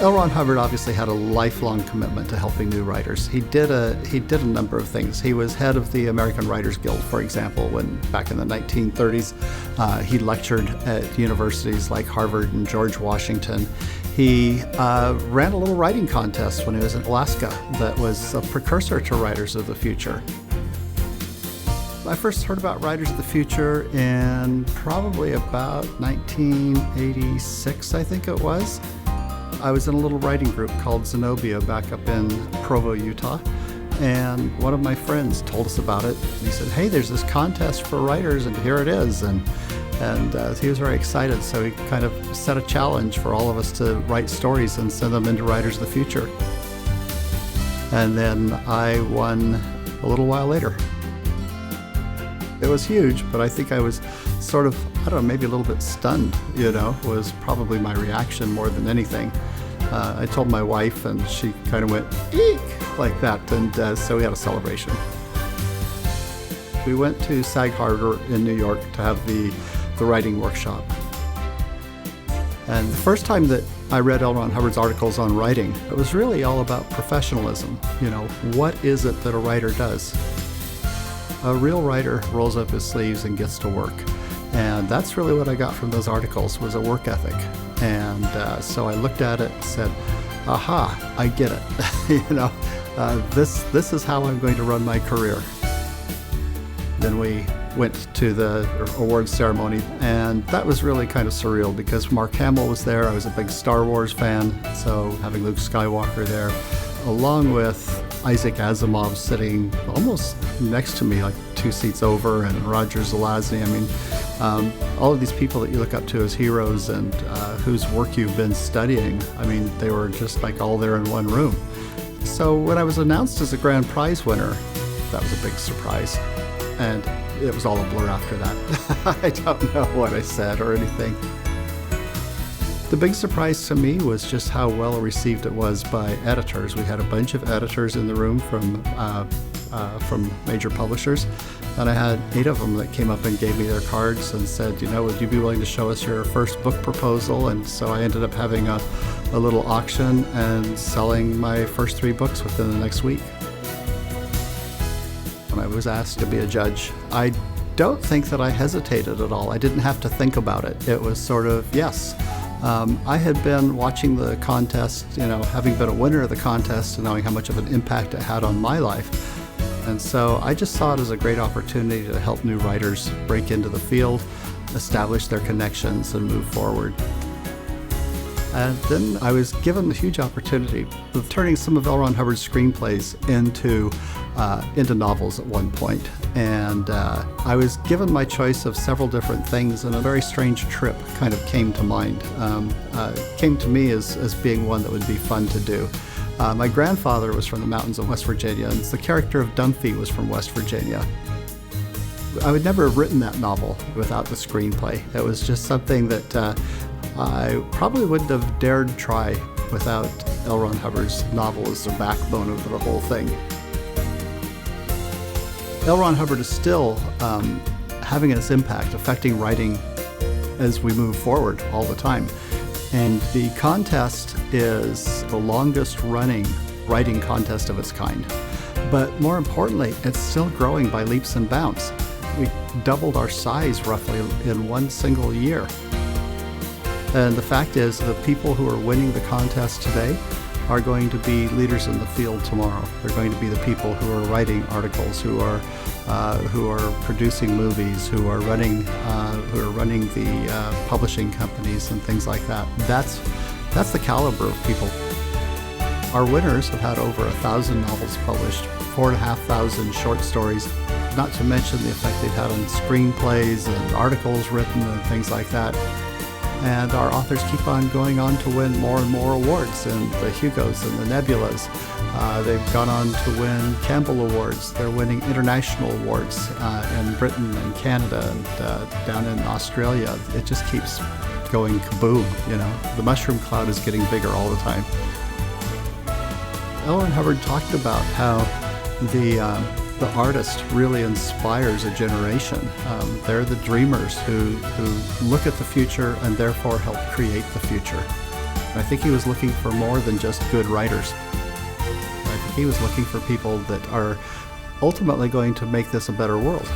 L. Ron Hubbard obviously had a lifelong commitment to helping new writers. He did a number of things. He was head of the American Writers Guild, for example, when back in the 1930s. He lectured at universities like Harvard and George Washington. He ran a little writing contest when he was in Alaska that was a precursor to Writers of the Future. I first heard about Writers of the Future in probably about 1986, I think it was. I was in a little writing group called Zenobia back up in Provo, Utah, and one of my friends told us about it. He said, "Hey, there's this contest for writers, and here it is." And he was very excited, so he kind of set a challenge for all of us to write stories and send them into Writers of the Future. And then I won a little while later. It was huge, but I think I was sort of, I don't know, maybe a little bit stunned, was probably my reaction more than anything. I told my wife, and she kind of went, eek, like that, and so we had a celebration. We went to Sag Harbor in New York to have the writing workshop. And the first time that I read L. Ron Hubbard's articles on writing, it was really all about professionalism. What is it that a writer does? A real writer rolls up his sleeves and gets to work. And that's really what I got from those articles, was a work ethic. And so I looked at it and said, aha, I get it. This is how I'm going to run my career. Then we went to the awards ceremony, and that was really kind of surreal because Mark Hamill was there. I was a big Star Wars fan, so having Luke Skywalker there, along with Isaac Asimov sitting almost next to me, like 2 seats over, and Roger Zelazny. All of these people that you look up to as heroes and whose work you've been studying, they were just like all there in one room. So when I was announced as a grand prize winner, that was a big surprise. And it was all a blur after that. I don't know what I said or anything. The big surprise to me was just how well received it was by editors. We had a bunch of editors in the room from major publishers, and I had 8 of them that came up and gave me their cards and said, would you be willing to show us your first book proposal? And so I ended up having a little auction and selling my first 3 books within the next week. When I was asked to be a judge, I don't think that I hesitated at all. I didn't have to think about it. It was sort of, yes. I had been watching the contest, having been a winner of the contest and knowing how much of an impact it had on my life. And so I just saw it as a great opportunity to help new writers break into the field, establish their connections, and move forward. And then I was given the huge opportunity of turning some of L. Ron Hubbard's screenplays into novels at one point. And I was given my choice of several different things, and a very strange trip kind of came to mind. Came to me as being one that would be fun to do. My grandfather was from the mountains of West Virginia, and the character of Dunphy was from West Virginia. I would never have written that novel without the screenplay. It was just something that I probably wouldn't have dared try without L. Ron Hubbard's novel as the backbone of the whole thing. L. Ron Hubbard is still having its impact, affecting writing as we move forward all the time. And the contest is the longest running writing contest of its kind. But more importantly, it's still growing by leaps and bounds. We doubled our size roughly in one single year. And the fact is, the people who are winning the contest today are going to be leaders in the field tomorrow. They're going to be the people who are writing articles, who are producing movies, who are running the publishing companies and things like that. That's the caliber of people. Our winners have had over 1,000 novels published, 4,500 short stories, not to mention the effect they've had on screenplays and articles written and things like that. And our authors keep on going on to win more and more awards, and the Hugos and the Nebulas. They've gone on to win Campbell Awards. They're winning international awards in Britain and Canada and down in Australia. It just keeps going kaboom, The mushroom cloud is getting bigger all the time. L. Ron Hubbard talked about how the artist really inspires a generation. They're the dreamers who look at the future and therefore help create the future. I think he was looking for more than just good writers. I think he was looking for people that are ultimately going to make this a better world.